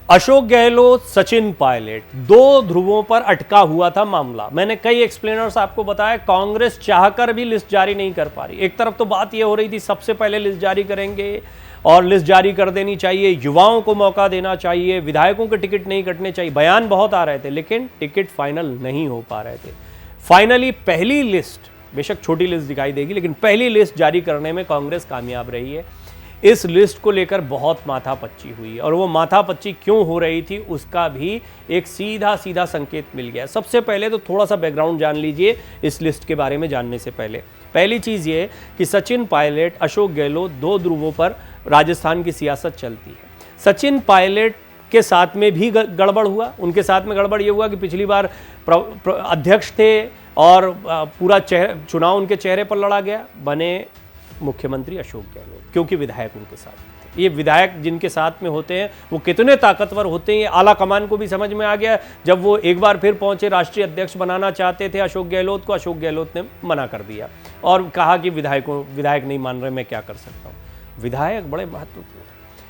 अशोक गहलोत, सचिन पायलट, दो ध्रुवों पर अटका हुआ था मामला। मैंने कई एक्सप्लेनर्स आपको बताया, कांग्रेस चाहकर भी लिस्ट जारी नहीं कर पा रही। एक तरफ तो बात यह हो रही थी सबसे पहले लिस्ट जारी करेंगे और लिस्ट जारी कर देनी चाहिए, युवाओं को मौका देना चाहिए, विधायकों के टिकट नहीं कटने चाहिए, बयान बहुत आ रहे थे, लेकिन टिकट फाइनल नहीं हो पा रहे थे। फाइनली पहली लिस्ट, बेशक छोटी लिस्ट दिखाई देगी, लेकिन पहली लिस्ट जारी करने में कांग्रेस कामयाब रही है। इस लिस्ट को लेकर बहुत माथापच्ची हुई है और वो माथापच्ची क्यों हो रही थी उसका भी एक सीधा सीधा संकेत मिल गया। सबसे पहले तो थोड़ा सा बैकग्राउंड जान लीजिए इस लिस्ट के बारे में जानने से पहले। पहली चीज़ ये कि सचिन पायलट, अशोक गहलोत, दो ध्रुवों पर राजस्थान की सियासत चलती है। सचिन पायलट के साथ में भी गड़बड़ हुआ। उनके साथ में गड़बड़ ये हुआ कि पिछली बार अध्यक्ष थे और पूरा चुनाव उनके चेहरे पर लड़ा गया, बने मुख्यमंत्री अशोक गहलोत, क्योंकि विधायक उनके साथ थे। ये विधायक जिनके साथ में होते हैं वो कितने ताकतवर होते हैं, ये आला कमान को भी समझ में आ गया। जब वो एक बार फिर पहुंचे, राष्ट्रीय अध्यक्ष बनाना चाहते थे अशोक गहलोत को, अशोक गहलोत ने मना कर दिया और कहा कि विधायक नहीं मान रहे, मैं क्या कर सकता हूँ। विधायक बड़े महत्वपूर्ण।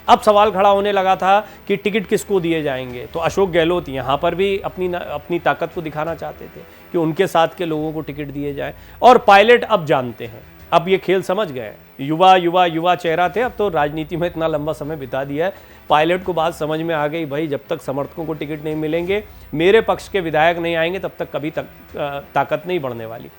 अब सवाल खड़ा होने लगा था कि टिकट किसको दिए जाएंगे, तो अशोक गहलोत यहाँ पर भी अपनी ताकत को दिखाना चाहते थे कि उनके साथ के लोगों को टिकट दिए जाए। और पायलट अब जानते हैं, अब ये खेल समझ गए, युवा चेहरा थे, अब तो राजनीति में इतना लंबा समय बिता दिया है। पायलट को बात समझ में आ गई, भाई जब तक समर्थकों को टिकट नहीं मिलेंगे, मेरे पक्ष के विधायक नहीं आएंगे, तब तक कभी ताकत नहीं बढ़ने वाली।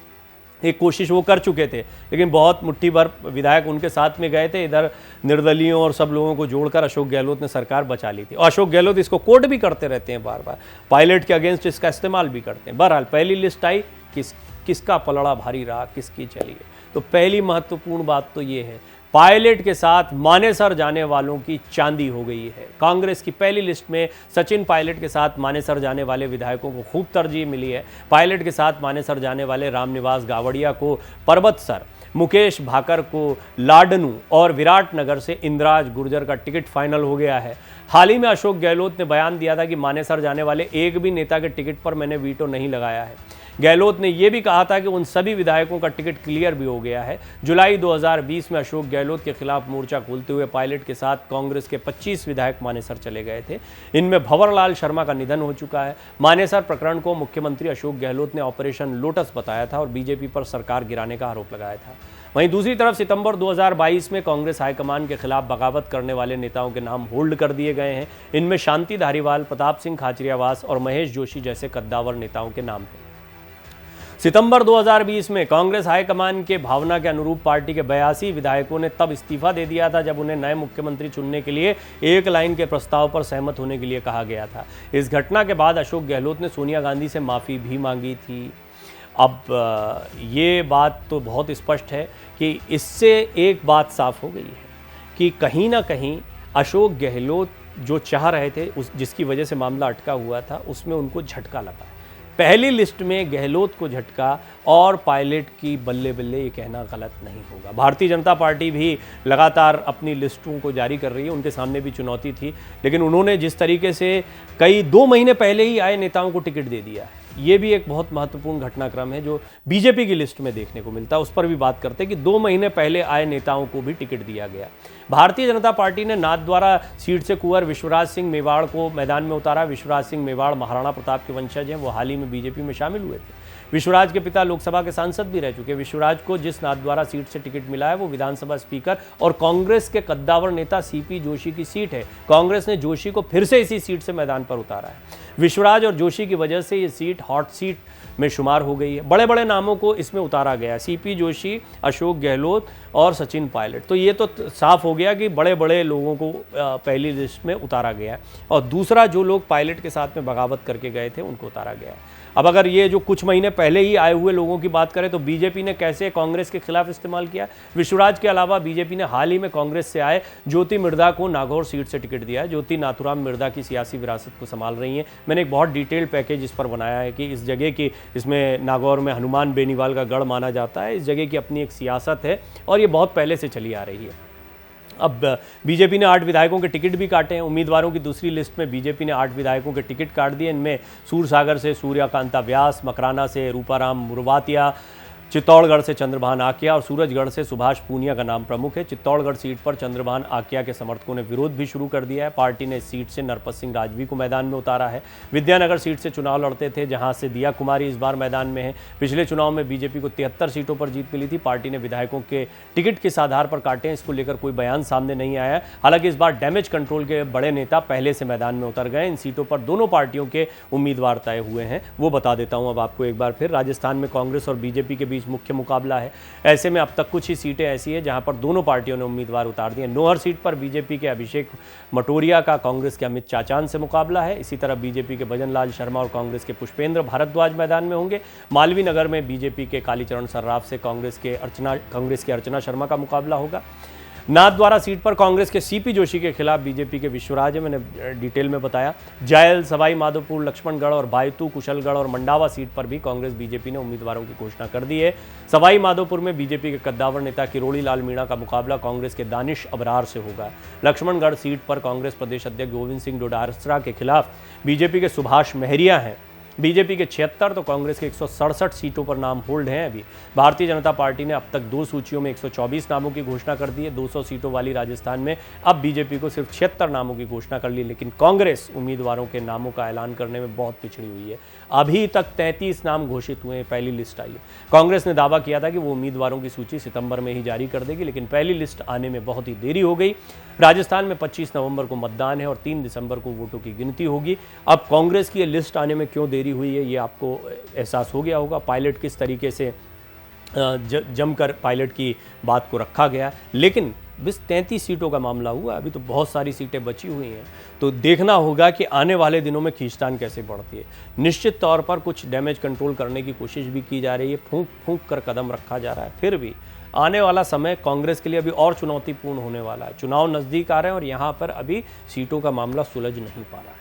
एक कोशिश वो कर चुके थे, लेकिन बहुत मुट्ठी भर विधायक उनके साथ में गए थे। इधर निर्दलीयों और सब लोगों को जोड़कर अशोक गहलोत ने सरकार बचा ली थी। और अशोक गहलोत इसको कोट भी करते रहते हैं बार बार, पायलट के अगेंस्ट इसका इस्तेमाल भी करते हैं। बहरहाल पहली लिस्ट आई, किसका पलड़ा भारी रहा, किसकी चली गई। तो पहली महत्वपूर्ण बात तो ये है, पायलट के साथ मानेसर जाने वालों की चांदी हो गई है। कांग्रेस की पहली लिस्ट में सचिन पायलट के साथ मानेसर जाने वाले विधायकों को खूब तरजीह मिली है। पायलट के साथ मानेसर जाने वाले रामनिवास गावड़िया को पर्वतसर, मुकेश भाकर को लाडनू और विराटनगर से इंद्राज गुर्जर का टिकट फाइनल हो गया है। हाल ही में अशोक गहलोत ने बयान दिया था कि मानेसर जाने वाले एक भी नेता के टिकट पर मैंने वीटो नहीं लगाया है। गहलोत ने यह भी कहा था कि उन सभी विधायकों का टिकट क्लियर भी हो गया है। जुलाई 2020 में अशोक गहलोत के खिलाफ मोर्चा खोलते हुए पायलट के साथ कांग्रेस के 25 विधायक मानेसर चले गए थे। इनमें भंवरलाल शर्मा का निधन हो चुका है। मानेसर प्रकरण को मुख्यमंत्री अशोक गहलोत ने ऑपरेशन लोटस बताया था और बीजेपी पर सरकार गिराने का आरोप लगाया था। वहीं दूसरी तरफ सितंबर 2022 में कांग्रेस हाईकमान के खिलाफ बगावत करने वाले नेताओं के नाम होल्ड कर दिए गए हैं। इनमें शांति धारीवाल, प्रताप सिंह खाचरियावास और महेश जोशी जैसे कद्दावर नेताओं के नाम हैं। सितंबर 2020 में कांग्रेस हाईकमान के भावना के अनुरूप पार्टी के 82 विधायकों ने तब इस्तीफा दे दिया था जब उन्हें नए मुख्यमंत्री चुनने के लिए एक लाइन के प्रस्ताव पर सहमत होने के लिए कहा गया था। इस घटना के बाद अशोक गहलोत ने सोनिया गांधी से माफ़ी भी मांगी थी। अब ये बात तो बहुत स्पष्ट है कि इससे एक बात साफ हो गई है कि कहीं ना कहीं अशोक गहलोत जो चाह रहे थे, जिसकी वजह से मामला अटका हुआ था, उसमें उनको झटका लगा। पहली लिस्ट में गहलोत को झटका और पायलट की बल्ले बल्ले, ये कहना गलत नहीं होगा। भारतीय जनता पार्टी भी लगातार अपनी लिस्टों को जारी कर रही है, उनके सामने भी चुनौती थी, लेकिन उन्होंने जिस तरीके से 2 महीने पहले ही आए नेताओं को टिकट दे दिया है, ये भी एक बहुत महत्वपूर्ण घटनाक्रम है जो बीजेपी की लिस्ट में देखने को मिलता है। उस पर भी बात करते हैं कि 2 महीने पहले आए नेताओं को भी टिकट दिया गया। भारतीय जनता पार्टी ने नाथद्वारा सीट से कुंवर विश्वराज सिंह मेवाड़ को मैदान में उतारा। विश्वराज सिंह मेवाड़ महाराणा प्रताप के वंशज हैं, वो हाल ही में बीजेपी में शामिल हुए थे। विश्वराज के पिता लोकसभा के सांसद भी रह चुके। विश्वराज को जिस नाथद्वारा सीट से टिकट मिला है वो विधानसभा स्पीकर और कांग्रेस के कद्दावर नेता सीपी जोशी की सीट है। कांग्रेस ने जोशी को फिर से इसी सीट से मैदान पर उतारा है। विश्वराज और जोशी की वजह से ये सीट हॉट सीट में शुमार हो गई है। बड़े बड़े नामों को इसमें उतारा गया है, सीपी जोशी, अशोक गहलोत और सचिन पायलट। तो ये तो साफ हो गया कि बड़े बड़े लोगों को पहली लिस्ट में उतारा गया है और दूसरा जो लोग पायलट के साथ में बगावत करके गए थे उनको उतारा गया है। अब अगर ये जो कुछ महीने पहले ही आए हुए लोगों की बात करें तो बीजेपी ने कैसे कांग्रेस के खिलाफ इस्तेमाल किया। विश्वराज के अलावा बीजेपी ने हाल ही में कांग्रेस से आए ज्योति मिर्धा को नागौर सीट से टिकट दिया है। ज्योति नाथुराम मिर्धा की सियासी विरासत को संभाल रही हैं। मैंने एक बहुत डिटेल पैकेज इस पर बनाया है कि इस जगह की, इसमें नागौर में हनुमान बेनीवाल का गढ़ माना जाता है, इस जगह की अपनी एक सियासत है और ये बहुत पहले से चली आ रही है। अब बीजेपी ने 8 विधायकों के टिकट भी काटे हैं। उम्मीदवारों की दूसरी लिस्ट में बीजेपी ने 8 विधायकों के टिकट काट दिए। इनमें सूरसागर से सूर्यकांता व्यास, मकराना से रूपाराम मुरवातिया, चित्तौड़गढ़ से चंद्रभान आकिया और सूरजगढ़ से सुभाष पूनिया का नाम प्रमुख है। चित्तौड़गढ़ सीट पर चंद्रभान आकिया के समर्थकों ने विरोध भी शुरू कर दिया है। पार्टी ने इस सीट से नरपत सिंह राजवी को मैदान में उतारा है। विद्यानगर सीट से चुनाव लड़ते थे, जहां से दिया कुमारी इस बार मैदान में है। पिछले चुनाव में बीजेपी को 73 सीटों पर जीत मिली थी। पार्टी ने विधायकों के टिकट किस आधार पर काटे हैं, इसको लेकर कोई बयान सामने नहीं आया। हालांकि इस बार डैमेज कंट्रोल के बड़े नेता पहले से मैदान में उतर गए। इन सीटों पर दोनों पार्टियों के उम्मीदवार तय हुए हैं, वो बता देता हूं अब आपको एक बार फिर। राजस्थान में कांग्रेस और बीजेपी के बीच मुख्य मुकाबला है। ऐसे में अब तक कुछ ही सीटें ऐसी हैं जहां पर दोनों पार्टियों ने उम्मीदवार उतार दिए। नौहर सीट पर बीजेपी के अभिषेक मटोरिया का कांग्रेस के अमित चाचान से मुकाबला है। इसी तरह बीजेपी के भजन लाल शर्मा और कांग्रेस के पुष्पेंद्र भारद्वाज मैदान में होंगे। मालवीय नगर में बीजेपी के कालीचरण सर्राफ से कांग्रेस के अर्चना शर्मा का मुकाबला होगा। नाथद्वारा सीट पर कांग्रेस के सीपी जोशी के खिलाफ बीजेपी के विश्वराज है, मैंने डिटेल में बताया। जायल, सवाई माधोपुर, लक्ष्मणगढ़ और बायतू, कुशलगढ़ और मंडावा सीट पर भी कांग्रेस बीजेपी ने उम्मीदवारों की घोषणा कर दी है। सवाई माधोपुर में बीजेपी के कद्दावर नेता किरोड़ी लाल मीणा का मुकाबला कांग्रेस के दानिश अबरार से होगा। लक्ष्मणगढ़ सीट पर कांग्रेस प्रदेश अध्यक्ष गोविंद सिंह डोडासरा के खिलाफ बीजेपी के सुभाष महरिया हैं। बीजेपी के 76 तो कांग्रेस के 167 सीटों पर नाम होल्ड हैं। अभी भारतीय जनता पार्टी ने अब तक 2 सूचियों में 124 नामों की घोषणा कर दी है। 200 सीटों वाली राजस्थान में अब बीजेपी को सिर्फ 76 नामों की घोषणा कर ली, लेकिन कांग्रेस उम्मीदवारों के नामों का ऐलान करने में बहुत पिछड़ी हुई है। अभी तक 33 नाम घोषित हुए हैं, पहली लिस्ट आई है। कांग्रेस ने दावा किया था कि वो उम्मीदवारों की सूची सितंबर में ही जारी कर देगी, लेकिन पहली लिस्ट आने में बहुत ही देरी हो गई। राजस्थान में 25 नवंबर को मतदान है और 3 दिसंबर को वोटों की गिनती होगी। अब कांग्रेस की ये लिस्ट आने में क्यों देरी हुई है, ये आपको एहसास हो गया होगा। पायलट किस तरीके से जमकर पायलट की बात को रखा गया, लेकिन बस 33 सीटों का मामला हुआ, अभी तो बहुत सारी सीटें बची हुई हैं। तो देखना होगा कि आने वाले दिनों में खींचतान कैसे बढ़ती है। निश्चित तौर पर कुछ डैमेज कंट्रोल करने की कोशिश भी की जा रही है, फूंक फूंक कर कदम रखा जा रहा है। फिर भी आने वाला समय कांग्रेस के लिए अभी और चुनौतीपूर्ण होने वाला है। चुनाव नज़दीक आ रहे हैं और यहाँ पर अभी सीटों का मामला सुलझ नहीं पा रहा है।